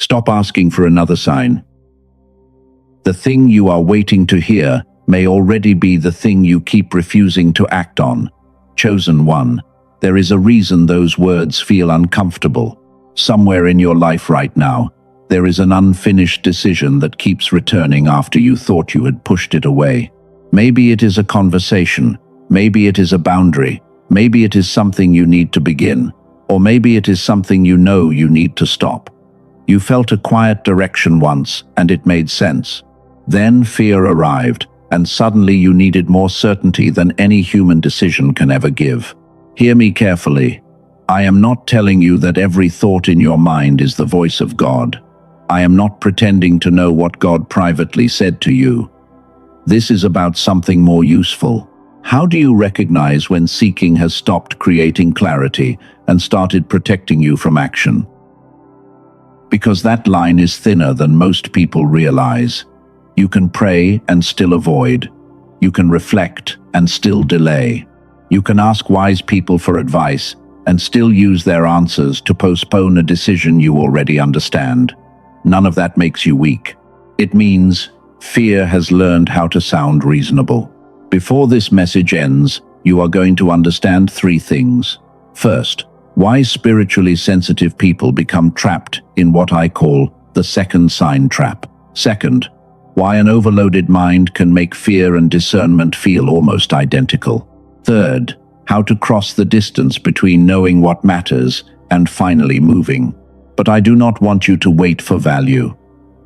Stop asking for another sign. The thing you are waiting to hear may already be the thing you keep refusing to act on. Chosen one, there is a reason those words feel uncomfortable. Somewhere in your life right now, there is an unfinished decision that keeps returning after you thought you had pushed it away. Maybe it is a conversation, maybe it is a boundary, maybe it is something you need to begin, or maybe it is something you know you need to stop. You felt a quiet direction once, and it made sense. Then fear arrived, and suddenly you needed more certainty than any human decision can ever give. Hear me carefully. I am not telling you that every thought in your mind is the voice of God. I am not pretending to know what God privately said to you. This is about something more useful. How do you recognize when seeking has stopped creating clarity and started protecting you from action? Because that line is thinner than most people realize. You can pray and still avoid. You can reflect and still delay. You can ask wise people for advice and still use their answers to postpone a decision you already understand. None of that makes you weak. It means fear has learned how to sound reasonable. Before this message ends, you are going to understand three things. First, why spiritually sensitive people become trapped in what I call the second sign trap. Second, why an overloaded mind can make fear and discernment feel almost identical. Third, how to cross the distance between knowing what matters and finally moving. But I do not want you to wait for value.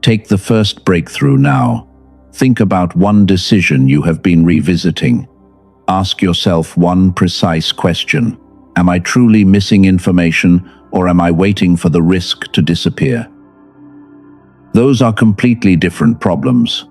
Take the first breakthrough now. Think about one decision you have been revisiting. Ask yourself one precise question. Am I truly missing information, or am I waiting for the risk to disappear? Those are completely different problems.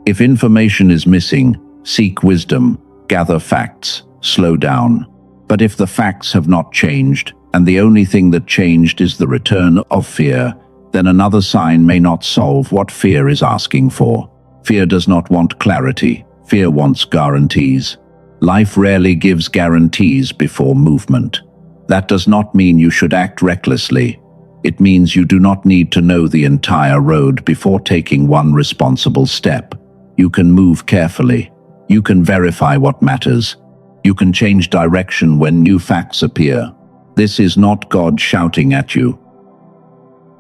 If information is missing, seek wisdom, gather facts, slow down. But if the facts have not changed, and the only thing that changed is the return of fear, then another sign may not solve what fear is asking for. Fear does not want clarity. Fear wants guarantees. Life rarely gives guarantees before movement. That does not mean you should act recklessly. It means you do not need to know the entire road before taking one responsible step. You can move carefully. You can verify what matters. You can change direction when new facts appear. This is not God shouting at you.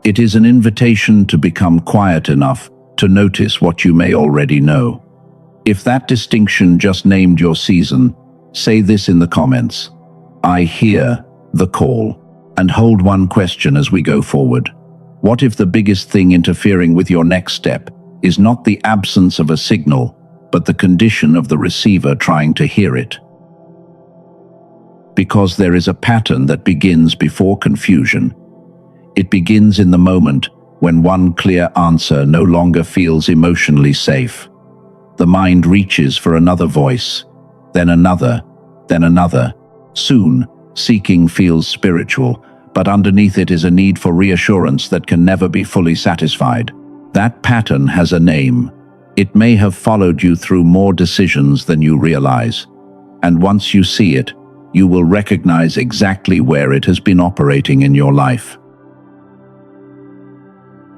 It is an invitation to become quiet enough to notice what you may already know. If that distinction just named your season, say this in the comments. I hear the call. And hold one question as we go forward. What if the biggest thing interfering with your next step is not the absence of a signal, but the condition of the receiver trying to hear it? Because there is a pattern that begins before confusion. It begins in the moment when one clear answer no longer feels emotionally safe. The mind reaches for another voice, then another, then another. Soon, seeking feels spiritual, but underneath it is a need for reassurance that can never be fully satisfied. That pattern has a name. It may have followed you through more decisions than you realize. And once you see it, you will recognize exactly where it has been operating in your life.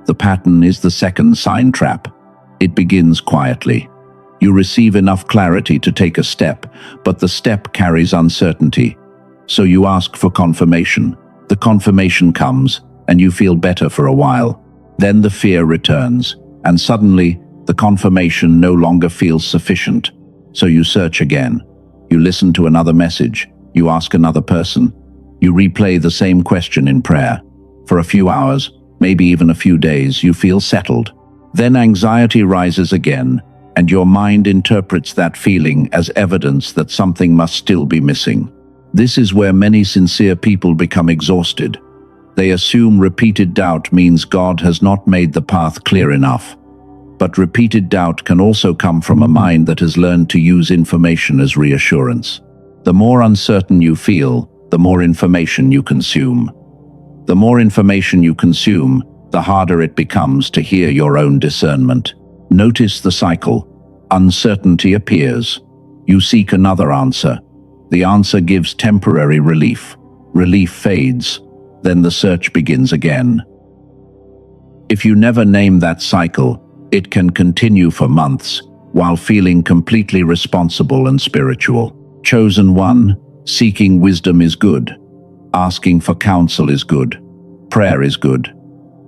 The pattern is the second sign trap. It begins quietly. You receive enough clarity to take a step, but the step carries uncertainty. So you ask for confirmation. The confirmation comes, and you feel better for a while. Then the fear returns, and suddenly, the confirmation no longer feels sufficient. So you search again. You listen to another message. You ask another person. You replay the same question in prayer. For a few hours, maybe even a few days, you feel settled. Then anxiety rises again, and your mind interprets that feeling as evidence that something must still be missing. This is where many sincere people become exhausted. They assume repeated doubt means God has not made the path clear enough. But repeated doubt can also come from a mind that has learned to use information as reassurance. The more uncertain you feel, the more information you consume. The more information you consume, the harder it becomes to hear your own discernment. Notice the cycle. Uncertainty appears. You seek another answer. The answer gives temporary relief. Relief fades. Then the search begins again. If you never name that cycle, it can continue for months while feeling completely responsible and spiritual. Chosen one, seeking wisdom is good. Asking for counsel is good. Prayer is good.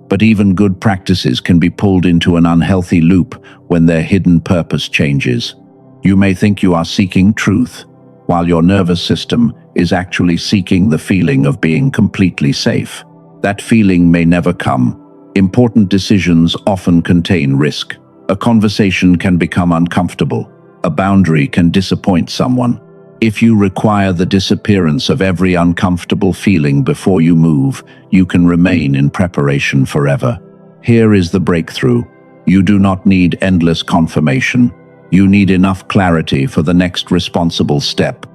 But even good practices can be pulled into an unhealthy loop when their hidden purpose changes. You may think you are seeking truth, while your nervous system is actually seeking the feeling of being completely safe. That feeling may never come. Important decisions often contain risk. A conversation can become uncomfortable. A boundary can disappoint someone. If you require the disappearance of every uncomfortable feeling before you move, you can remain in preparation forever. Here is the breakthrough. You do not need endless confirmation. You need enough clarity for the next responsible step.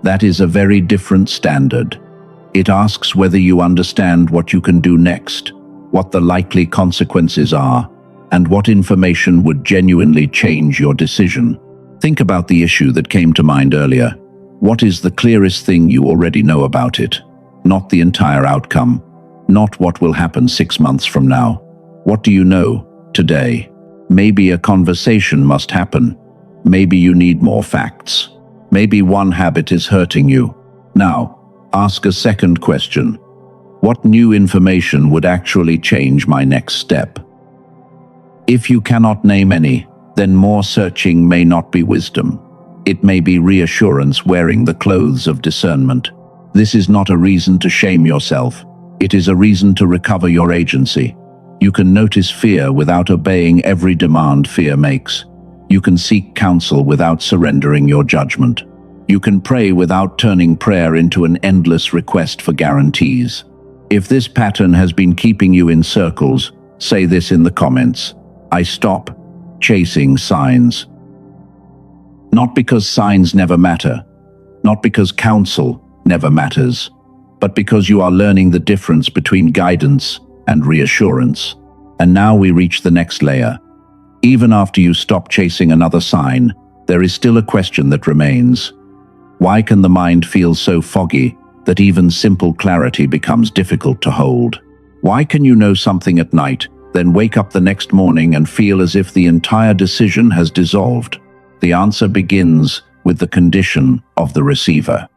That is a very different standard. It asks whether you understand what you can do next, what the likely consequences are, and what information would genuinely change your decision. Think about the issue that came to mind earlier. What is the clearest thing you already know about it? Not the entire outcome. Not what will happen 6 months from now. What do you know today? Maybe a conversation must happen. Maybe you need more facts. Maybe one habit is hurting you. Now, ask a second question. What new information would actually change my next step? If you cannot name any, then more searching may not be wisdom. It may be reassurance wearing the clothes of discernment. This is not a reason to shame yourself. It is a reason to recover your agency. You can notice fear without obeying every demand fear makes. You can seek counsel without surrendering your judgment. You can pray without turning prayer into an endless request for guarantees. If this pattern has been keeping you in circles, say this in the comments. I stop chasing signs. Not because signs never matter, not because counsel never matters, but because you are learning the difference between guidance and reassurance. And now we reach the next layer. Even after you stop chasing another sign, there is still a question that remains. Why can the mind feel so foggy that even simple clarity becomes difficult to hold? Why can you know something at night, then wake up the next morning and feel as if the entire decision has dissolved? The answer begins with the condition of the receiver.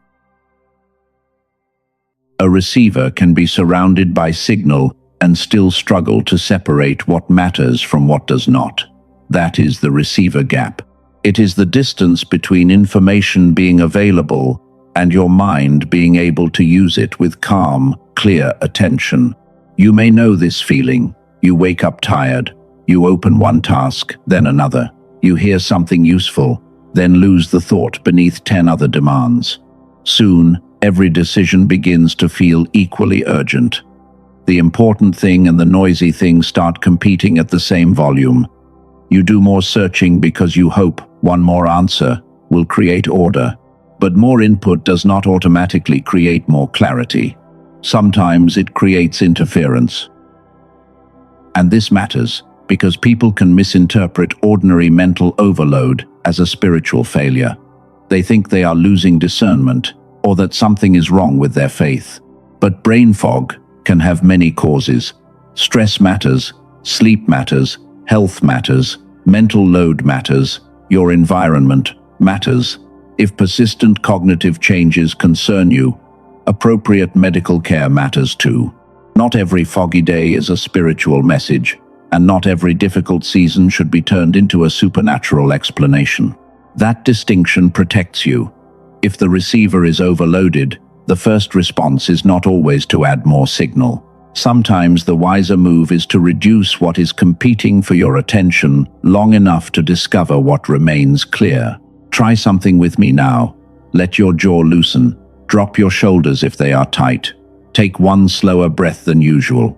A receiver can be surrounded by signal and still struggle to separate what matters from what does not. That is the receiver gap. It is the distance between information being available and your mind being able to use it with calm, clear attention. You may know this feeling. You wake up tired. You open one task, then another. You hear something useful, then lose the thought beneath 10 other demands. Soon, every decision begins to feel equally urgent. The important thing and the noisy thing start competing at the same volume. You do more searching because you hope one more answer will create order. But more input does not automatically create more clarity. Sometimes it creates interference. And this matters because people can misinterpret ordinary mental overload as a spiritual failure. They think they are losing discernment or that something is wrong with their faith. But brain fog can have many causes. Stress matters, sleep matters, health matters, mental load matters, your environment matters. If persistent cognitive changes concern you, appropriate medical care matters too. Not every foggy day is a spiritual message, and not every difficult season should be turned into a supernatural explanation. That distinction protects you. If the receiver is overloaded, the first response is not always to add more signal. Sometimes the wiser move is to reduce what is competing for your attention long enough to discover what remains clear. Try something with me now. Let your jaw loosen. Drop your shoulders if they are tight. Take one slower breath than usual.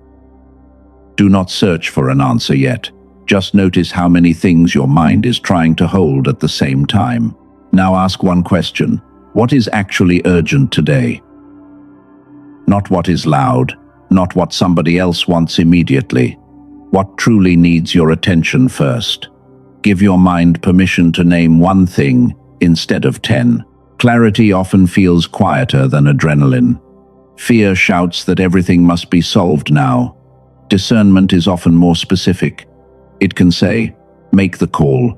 Do not search for an answer yet. Just notice how many things your mind is trying to hold at the same time. Now ask one question. What is actually urgent today? Not what is loud, not what somebody else wants immediately. What truly needs your attention first? Give your mind permission to name one thing instead of 10. Clarity often feels quieter than adrenaline. Fear shouts that everything must be solved now. Discernment is often more specific. It can say, make the call,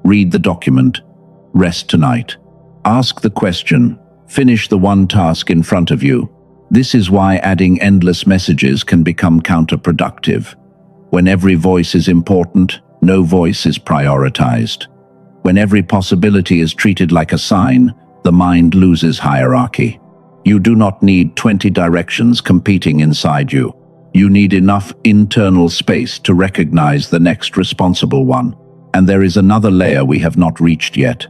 read the document, rest tonight, ask the question, finish the one task in front of you. This is why adding endless messages can become counterproductive. When every voice is important, no voice is prioritized. When every possibility is treated like a sign, the mind loses hierarchy. You do not need 20 directions competing inside you. You need enough internal space to recognize the next responsible one. And there is another layer we have not reached yet.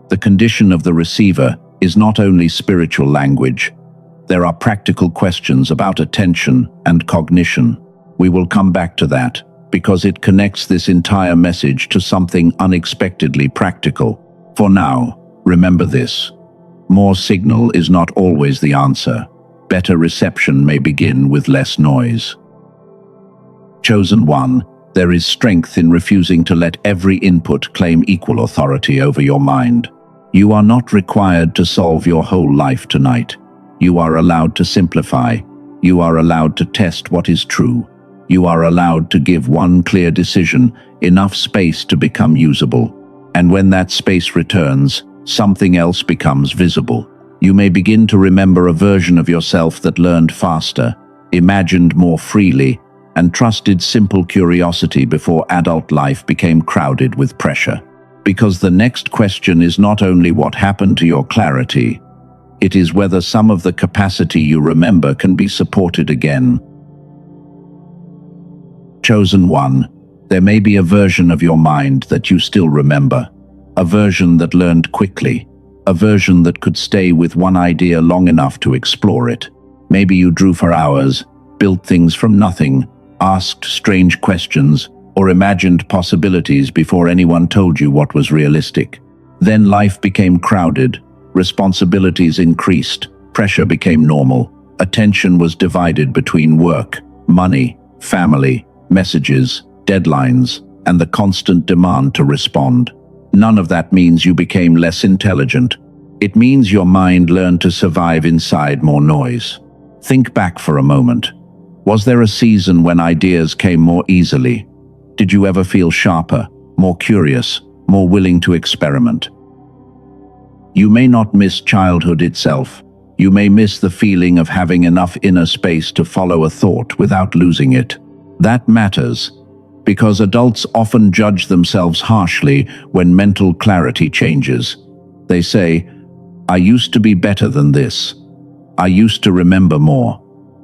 The condition of the receiver is not only spiritual language. There are practical questions about attention and cognition. We will come back to that, because it connects this entire message to something unexpectedly practical. For now, remember this. More signal is not always the answer. Better reception may begin with less noise. Chosen one, there is strength in refusing to let every input claim equal authority over your mind. You are not required to solve your whole life tonight. You are allowed to simplify. You are allowed to test what is true. You are allowed to give one clear decision, enough space to become usable. And when that space returns, something else becomes visible. You may begin to remember a version of yourself that learned faster, imagined more freely, and trusted simple curiosity before adult life became crowded with pressure. Because the next question is not only what happened to your clarity, it is whether some of the capacity you remember can be supported again. Chosen one, there may be a version of your mind that you still remember, a version that learned quickly, a version that could stay with one idea long enough to explore it. Maybe you drew for hours, built things from nothing, asked strange questions, or imagined possibilities before anyone told you what was realistic. Then life became crowded, responsibilities increased, pressure became normal, attention was divided between work, money, family, messages, deadlines, and the constant demand to respond. None of that means you became less intelligent. It means your mind learned to survive inside more noise. Think back for a moment. Was there a season when ideas came more easily? Did you ever feel sharper, more curious, more willing to experiment? You may not miss childhood itself. You may miss the feeling of having enough inner space to follow a thought without losing it. That matters, because adults often judge themselves harshly when mental clarity changes. They say, I used to be better than this. I used to remember more.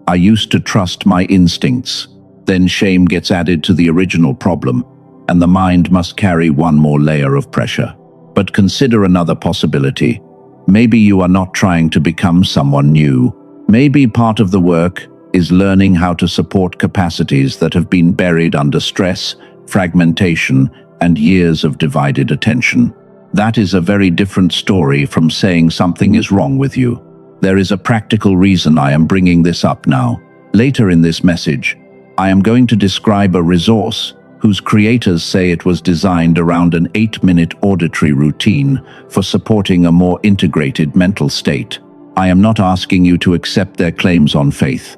I used to trust my instincts. Then shame gets added to the original problem, and the mind must carry one more layer of pressure. But consider another possibility. Maybe you are not trying to become someone new. Maybe part of the work is learning how to support capacities that have been buried under stress, fragmentation, and years of divided attention. That is a very different story from saying something is wrong with you. There is a practical reason I am bringing this up now. Later in this message, I am going to describe a resource whose creators say it was designed around an 8-minute auditory routine for supporting a more integrated mental state. I am not asking you to accept their claims on faith.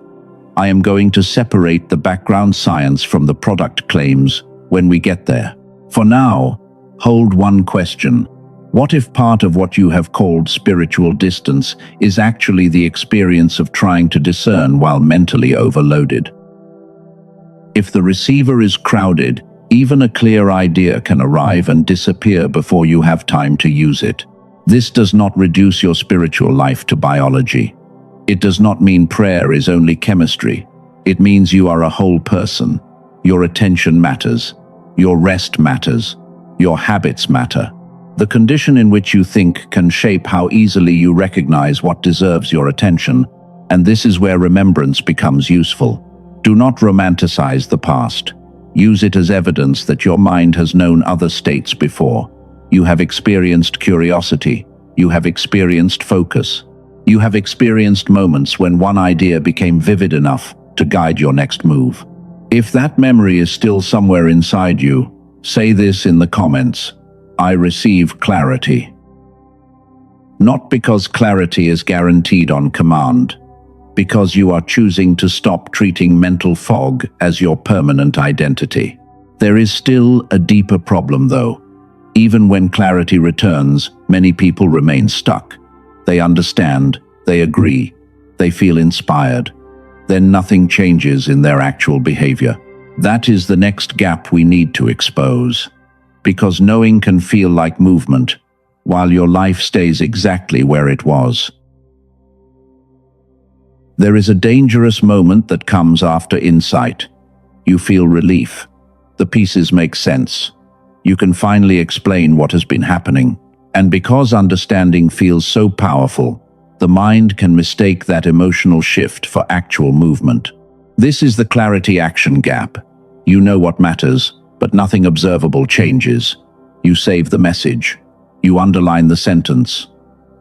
I am going to separate the background science from the product claims when we get there. For now, hold one question. What if part of what you have called spiritual distance is actually the experience of trying to discern while mentally overloaded? If the receiver is crowded, even a clear idea can arrive and disappear before you have time to use it. This does not reduce your spiritual life to biology. It does not mean prayer is only chemistry. It means you are a whole person. Your attention matters. Your rest matters. Your habits matter. The condition in which you think can shape how easily you recognize what deserves your attention, and this is where remembrance becomes useful. Do not romanticize the past. Use it as evidence that your mind has known other states before. You have experienced curiosity. You have experienced focus. You have experienced moments when one idea became vivid enough to guide your next move. If that memory is still somewhere inside you, say this in the comments: I receive clarity. Not because clarity is guaranteed on command, because you are choosing to stop treating mental fog as your permanent identity. There is still a deeper problem, though. Even when clarity returns, many people remain stuck. They understand, they agree, they feel inspired. Then nothing changes in their actual behavior. That is the next gap we need to expose. Because knowing can feel like movement, while your life stays exactly where it was. There is a dangerous moment that comes after insight. You feel relief. The pieces make sense. You can finally explain what has been happening. And because understanding feels so powerful, the mind can mistake that emotional shift for actual movement. This is the clarity action gap. You know what matters, but nothing observable changes. You save the message. You underline the sentence.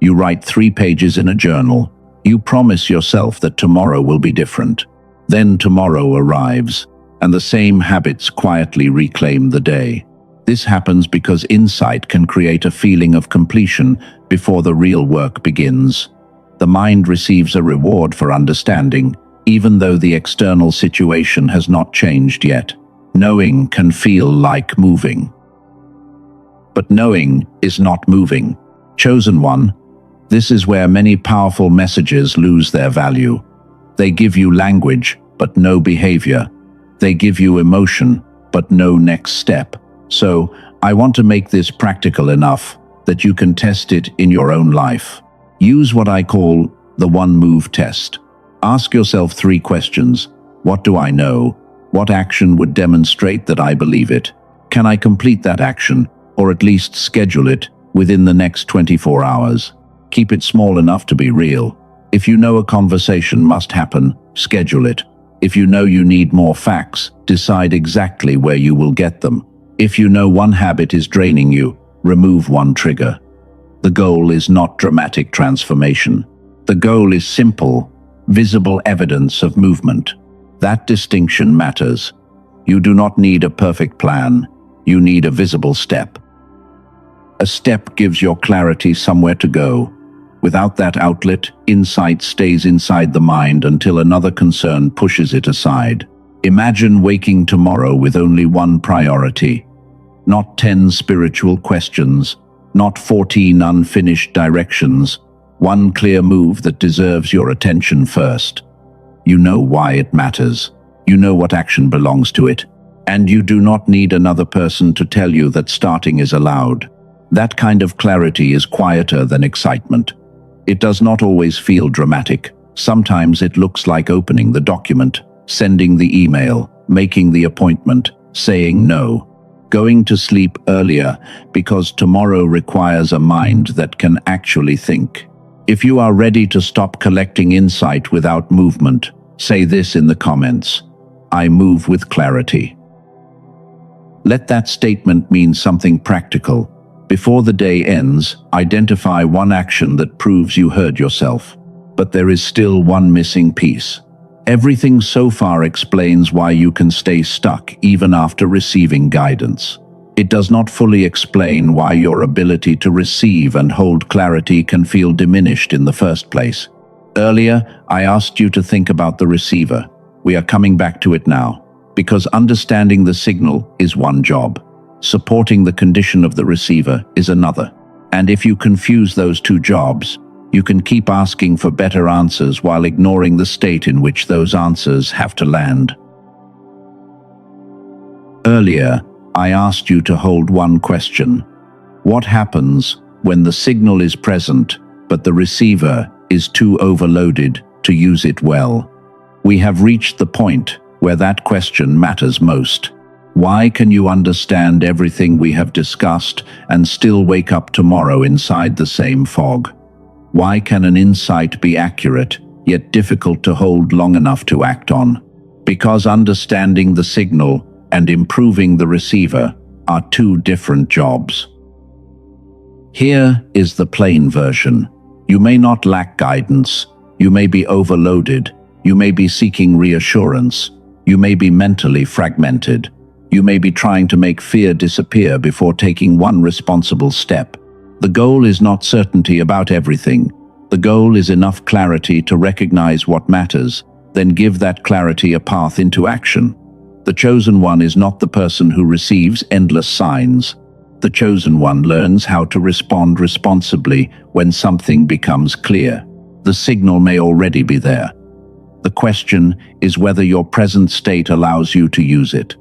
You write 3 pages in a journal. You promise yourself that tomorrow will be different. Then tomorrow arrives, and the same habits quietly reclaim the day. This happens because insight can create a feeling of completion before the real work begins. The mind receives a reward for understanding, even though the external situation has not changed yet. Knowing can feel like moving. But knowing is not moving. Chosen one, this is where many powerful messages lose their value. They give you language, but no behavior. They give you emotion, but no next step. So, I want to make this practical enough that you can test it in your own life. Use what I call the one-move test. Ask yourself 3 questions. What do I know? What action would demonstrate that I believe it? Can I complete that action, or at least schedule it, within the next 24 hours? Keep it small enough to be real. If you know a conversation must happen, schedule it. If you know you need more facts, decide exactly where you will get them. If you know one habit is draining you, remove one trigger. The goal is not dramatic transformation. The goal is simple, visible evidence of movement. That distinction matters. You do not need a perfect plan. You need a visible step. A step gives your clarity somewhere to go. Without that outlet, insight stays inside the mind until another concern pushes it aside. Imagine waking tomorrow with only one priority. Not 10 spiritual questions, not 14 unfinished directions. One clear move that deserves your attention first. You know why it matters. You know what action belongs to it. And you do not need another person to tell you that starting is allowed. That kind of clarity is quieter than excitement. It does not always feel dramatic. Sometimes it looks like opening the document, sending the email, making the appointment, saying no. Going to sleep earlier because tomorrow requires a mind that can actually think. If you are ready to stop collecting insight without movement, say this in the comments: I move with clarity. Let that statement mean something practical. Before the day ends, identify one action that proves you heard yourself. But there is still one missing piece. Everything so far explains why you can stay stuck even after receiving guidance. It does not fully explain why your ability to receive and hold clarity can feel diminished in the first place. Earlier, I asked you to think about the receiver. We are coming back to it now, because understanding the signal is one job. Supporting the condition of the receiver is another. And if you confuse those 2 jobs, you can keep asking for better answers while ignoring the state in which those answers have to land. Earlier, I asked you to hold one question. What happens when the signal is present, but the receiver is too overloaded to use it well? We have reached the point where that question matters most. Why can you understand everything we have discussed and still wake up tomorrow inside the same fog? Why can an insight be accurate, yet difficult to hold long enough to act on? Because understanding the signal and improving the receiver are 2 different jobs. Here is the plain version. You may not lack guidance. You may be overloaded. You may be seeking reassurance. You may be mentally fragmented. You may be trying to make fear disappear before taking one responsible step. The goal is not certainty about everything. The goal is enough clarity to recognize what matters, then give that clarity a path into action. The chosen one is not the person who receives endless signs. The chosen one learns how to respond responsibly when something becomes clear. The signal may already be there. The question is whether your present state allows you to use it.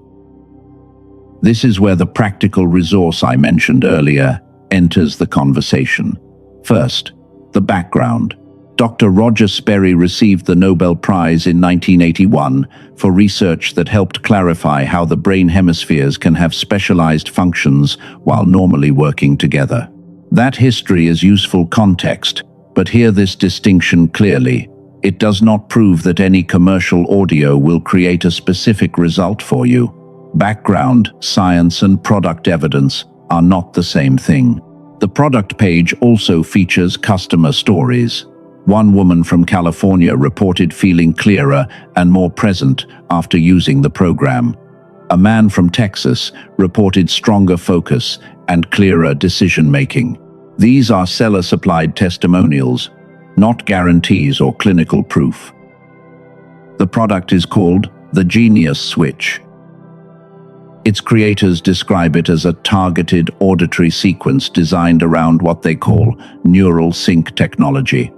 This is where the practical resource I mentioned earlier enters the conversation. First, the background. Dr. Roger Sperry received the Nobel Prize in 1981 for research that helped clarify how the brain hemispheres can have specialized functions while normally working together. That history is useful context, but hear this distinction clearly. It does not prove that any commercial audio will create a specific result for you. Background, science, and product evidence are not the same thing. The product page also features customer stories. One woman from California reported feeling clearer and more present after using the program. A man from Texas reported stronger focus and clearer decision-making. These are seller-supplied testimonials, not guarantees or clinical proof. The product is called the Genius Switch. Its creators describe it as a targeted auditory sequence designed around what they call neural sync technology.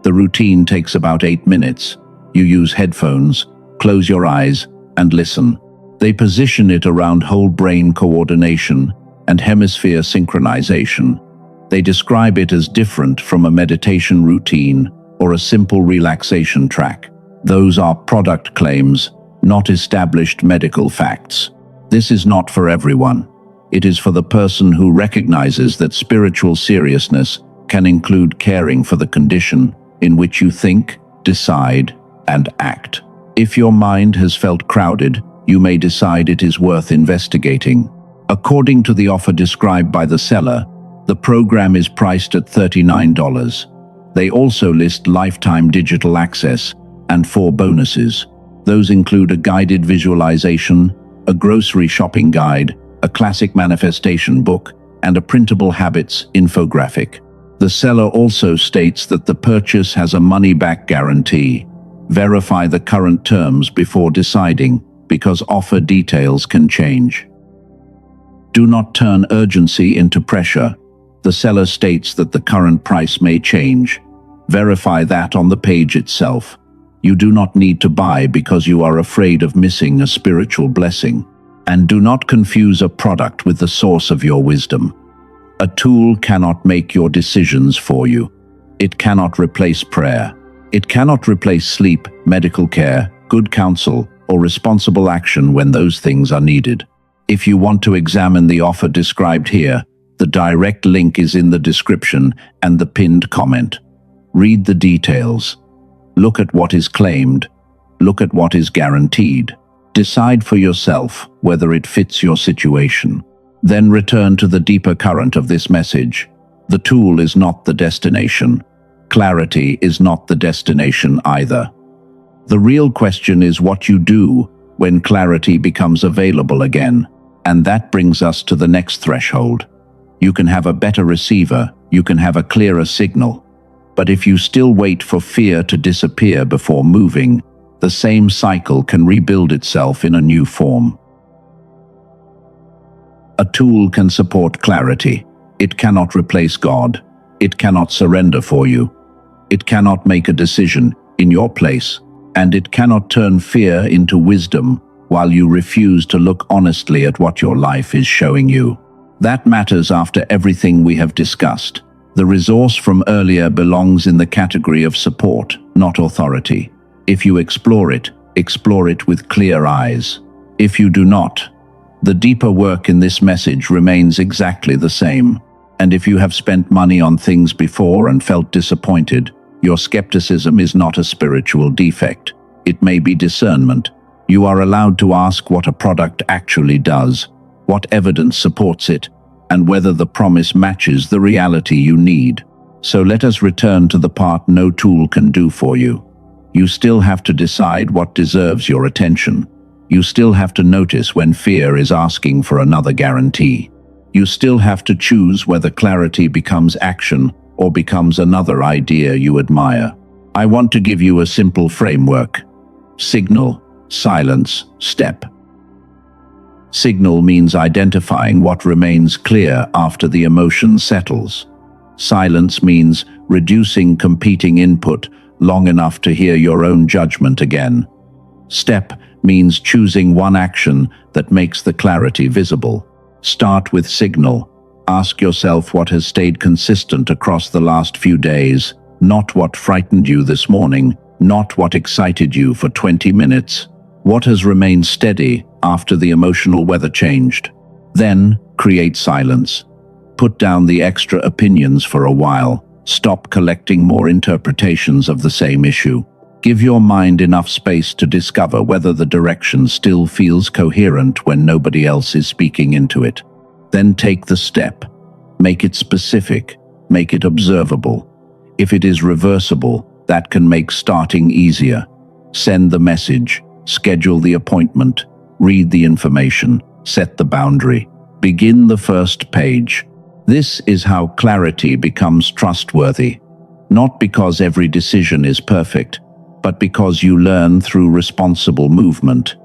The routine takes about 8 minutes. You use headphones, close your eyes, and listen. They position it around whole brain coordination and hemisphere synchronization. They describe it as different from a meditation routine or a simple relaxation track. Those are product claims, not established medical facts. This is not for everyone. It is for the person who recognizes that spiritual seriousness can include caring for the condition in which you think, decide, and act. If your mind has felt crowded, you may decide it is worth investigating. According to the offer described by the seller, the program is priced at $39. They also list lifetime digital access and 4 bonuses. Those include a guided visualization, a grocery shopping guide, a classic manifestation book, and a printable habits infographic. The seller also states that the purchase has a money-back guarantee. Verify the current terms before deciding, because offer details can change. Do not turn urgency into pressure. The seller states that the current price may change. Verify that on the page itself. You do not need to buy because you are afraid of missing a spiritual blessing. And do not confuse a product with the source of your wisdom. A tool cannot make your decisions for you. It cannot replace prayer. It cannot replace sleep, medical care, good counsel, or responsible action when those things are needed. If you want to examine the offer described here, the direct link is in the description and the pinned comment. Read the details. Look at what is claimed. Look at what is guaranteed. Decide for yourself whether it fits your situation. Then return to the deeper current of this message. The tool is not the destination. Clarity is not the destination either. The real question is what you do when clarity becomes available again. And that brings us to the next threshold. You can have a better receiver, you can have a clearer signal. But if you still wait for fear to disappear before moving, the same cycle can rebuild itself in a new form. A tool can support clarity. It cannot replace God. It cannot surrender for you. It cannot make a decision in your place. And it cannot turn fear into wisdom while you refuse to look honestly at what your life is showing you. That matters after everything we have discussed. The resource from earlier belongs in the category of support, not authority. If you explore it with clear eyes. If you do not, the deeper work in this message remains exactly the same. And if you have spent money on things before and felt disappointed, your skepticism is not a spiritual defect. It may be discernment. You are allowed to ask what a product actually does, what evidence supports it, and whether the promise matches the reality you need. So let us return to the part no tool can do for you. You still have to decide what deserves your attention. You still have to notice when fear is asking for another guarantee. You still have to choose whether clarity becomes action or becomes another idea you admire. I want to give you a simple framework. Signal, silence, step. Signal means identifying what remains clear after the emotion settles. Silence means reducing competing input long enough to hear your own judgment again. Step means choosing one action that makes the clarity visible. Start with signal. Ask yourself what has stayed consistent across the last few days, not what frightened you this morning, not what excited you for 20 minutes. What has remained steady after the emotional weather changed? Then, create silence. Put down the extra opinions for a while. Stop collecting more interpretations of the same issue. Give your mind enough space to discover whether the direction still feels coherent when nobody else is speaking into it. Then take the step. Make it specific. Make it observable. If it is reversible, that can make starting easier. Send the message. Schedule the appointment. Read the information. Set the boundary. Begin the first page. This is how clarity becomes trustworthy. Not because every decision is perfect, but because you learn through responsible movement.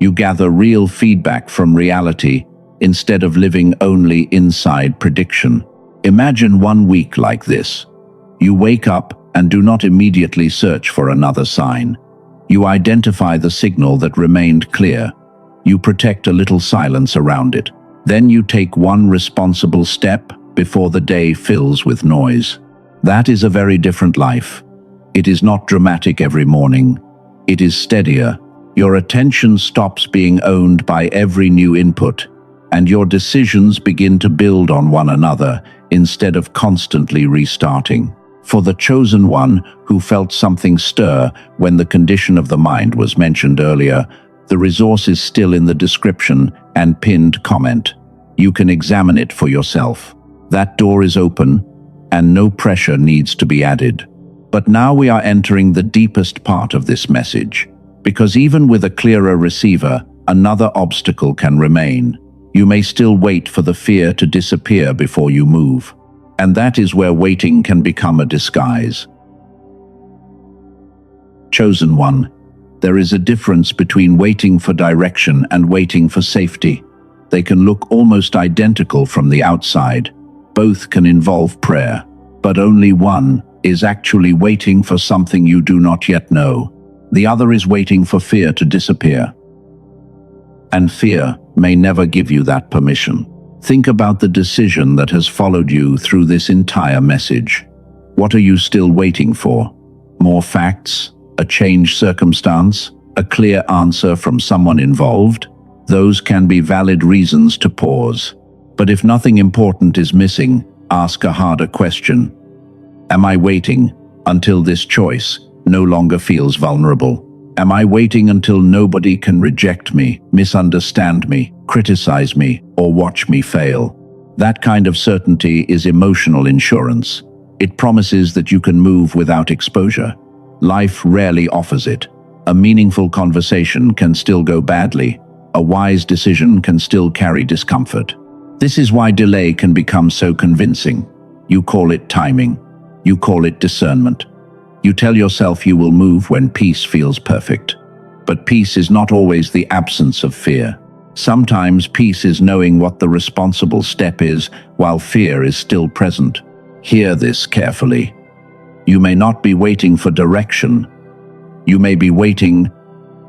You gather real feedback from reality instead of living only inside prediction. Imagine 1 week like this. You wake up and do not immediately search for another sign. You identify the signal that remained clear. You protect a little silence around it. Then you take one responsible step before the day fills with noise. That is a very different life. It is not dramatic every morning. It is steadier. Your attention stops being owned by every new input, and your decisions begin to build on one another instead of constantly restarting. For the chosen one who felt something stir when the condition of the mind was mentioned earlier, the resource is still in the description and pinned comment. You can examine it for yourself. That door is open, and no pressure needs to be added. But now we are entering the deepest part of this message, because even with a clearer receiver, another obstacle can remain. You may still wait for the fear to disappear before you move. And that is where waiting can become a disguise. Chosen one, there is a difference between waiting for direction and waiting for safety. They can look almost identical from the outside. Both can involve prayer, but only one is actually waiting for something you do not yet know. The other is waiting for fear to disappear. And fear may never give you that permission. Think about the decision that has followed you through this entire message. What are you still waiting for? More facts? A changed circumstance? A clear answer from someone involved? Those can be valid reasons to pause. But if nothing important is missing, ask a harder question. Am I waiting until this choice no longer feels vulnerable? Am I waiting until nobody can reject me, misunderstand me, criticize me, or watch me fail? That kind of certainty is emotional insurance. It promises that you can move without exposure. Life rarely offers it. A meaningful conversation can still go badly. A wise decision can still carry discomfort. This is why delay can become so convincing. You call it timing. You call it discernment. You tell yourself you will move when peace feels perfect. But peace is not always the absence of fear. Sometimes peace is knowing what the responsible step is while fear is still present. Hear this carefully. You may not be waiting for direction. You may be waiting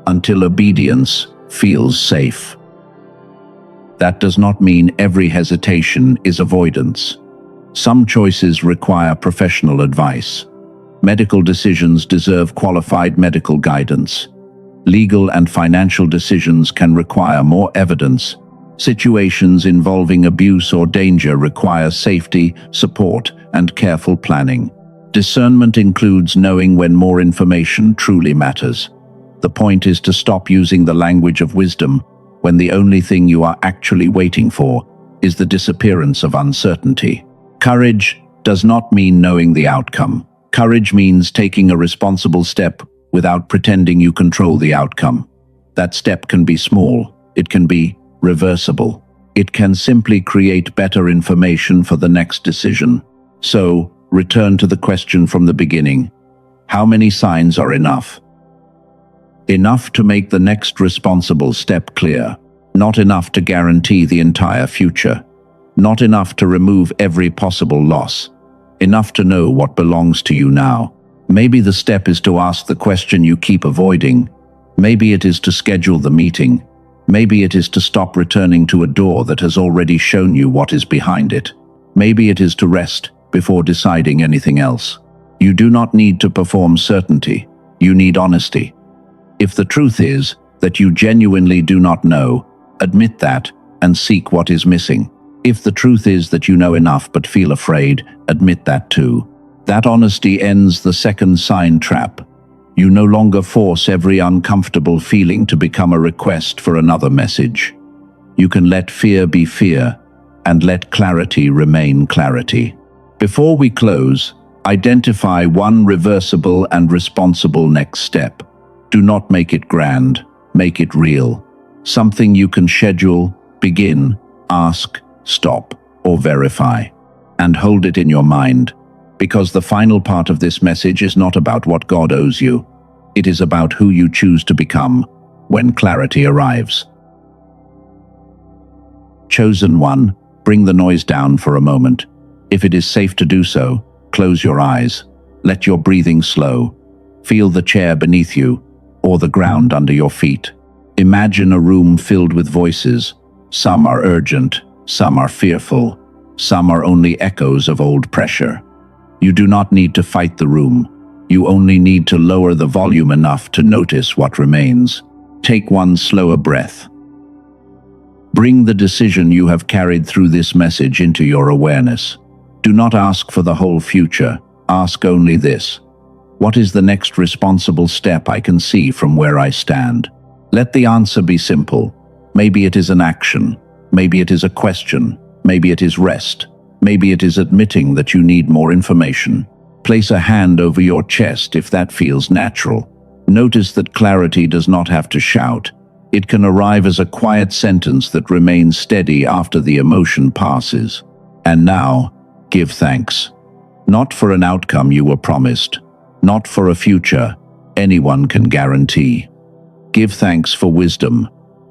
until obedience feels safe. That does not mean every hesitation is avoidance. Some choices require professional advice. Medical decisions deserve qualified medical guidance. Legal and financial decisions can require more evidence. Situations involving abuse or danger require safety, support, and careful planning. Discernment includes knowing when more information truly matters. The point is to stop using the language of wisdom when the only thing you are actually waiting for is the disappearance of uncertainty. Courage does not mean knowing the outcome. Courage means taking a responsible step without pretending you control the outcome. That step can be small. It can be reversible. It can simply create better information for the next decision. So, return to the question from the beginning. How many signs are enough? Enough to make the next responsible step clear. Not enough to guarantee the entire future. Not enough to remove every possible loss. Enough to know what belongs to you now. Maybe the step is to ask the question you keep avoiding. Maybe it is to schedule the meeting. Maybe it is to stop returning to a door that has already shown you what is behind it. Maybe it is to rest before deciding anything else. You do not need to perform certainty. You need honesty. If the truth is that you genuinely do not know, admit that and seek what is missing. If the truth is that you know enough but feel afraid, admit that too. That honesty ends the second sign trap. You no longer force every uncomfortable feeling to become a request for another message. You can let fear be fear and let clarity remain clarity. Before we close, identify one reversible and responsible next step. Do not make it grand, make it real. Something you can schedule, begin, ask, stop, or verify. And hold it in your mind, because the final part of this message is not about what God owes you. It is about who you choose to become when clarity arrives. Chosen one, bring the noise down for a moment. If it is safe to do so, close your eyes. Let your breathing slow. Feel the chair beneath you or the ground under your feet. Imagine a room filled with voices. Some are urgent, some are fearful, some are only echoes of old pressure. You do not need to fight the room. You only need to lower the volume enough to notice what remains. Take one slower breath. Bring the decision you have carried through this message into your awareness. Do not ask for the whole future. Ask only this. What is the next responsible step I can see from where I stand? Let the answer be simple. Maybe it is an action. Maybe it is a question. Maybe it is rest. Maybe it is admitting that you need more information. Place a hand over your chest if that feels natural. Notice that clarity does not have to shout. It can arrive as a quiet sentence that remains steady after the emotion passes. And now, give thanks. Not for an outcome you were promised. Not for a future anyone can guarantee. Give thanks for wisdom.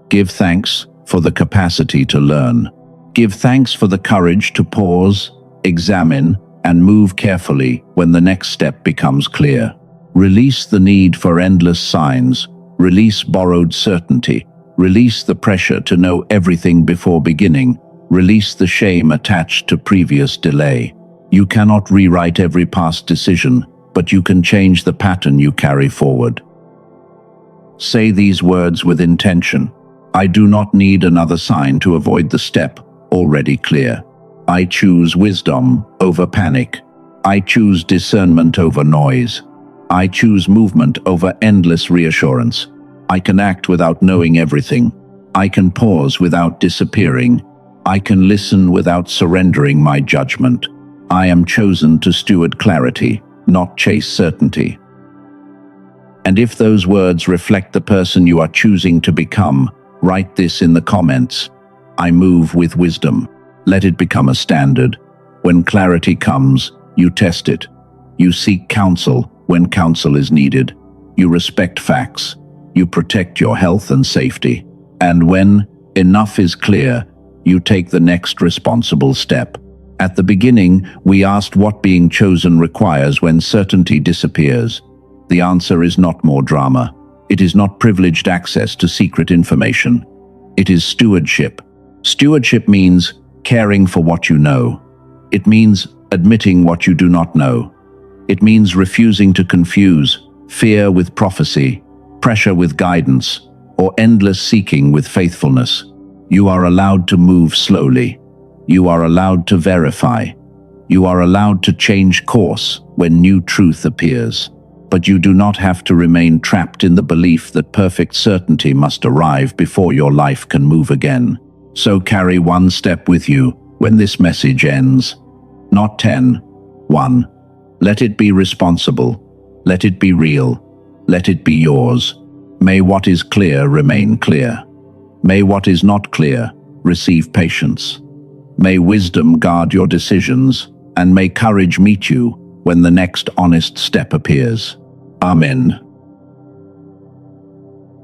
Give thanks for the capacity to learn. Give thanks for the courage to pause, examine, and move carefully when the next step becomes clear. Release the need for endless signs. Release borrowed certainty. Release the pressure to know everything before beginning. Release the shame attached to previous delay. You cannot rewrite every past decision, but you can change the pattern you carry forward. Say these words with intention. I do not need another sign to avoid the step already clear. I choose wisdom over panic. I choose discernment over noise. I choose movement over endless reassurance. I can act without knowing everything. I can pause without disappearing. I can listen without surrendering my judgment. I am chosen to steward clarity, not chase certainty. And if those words reflect the person you are choosing to become, write this in the comments. I move with wisdom. Let it become a standard. When clarity comes, you test it. You seek counsel when counsel is needed. You respect facts. You protect your health and safety. And when enough is clear, you take the next responsible step. At the beginning, we asked what being chosen requires when certainty disappears. The answer is not more drama. It is not privileged access to secret information. It is stewardship. Stewardship means caring for what you know. It means admitting what you do not know. It means refusing to confuse fear with prophecy, pressure with guidance, or endless seeking with faithfulness. You are allowed to move slowly. You are allowed to verify. You are allowed to change course when new truth appears. But you do not have to remain trapped in the belief that perfect certainty must arrive before your life can move again. So carry one step with you when this message ends. Not 10. 1. Let it be responsible. Let it be real. Let it be yours. May what is clear remain clear. May what is not clear receive patience. May wisdom guard your decisions, and may courage meet you when the next honest step appears. Amen.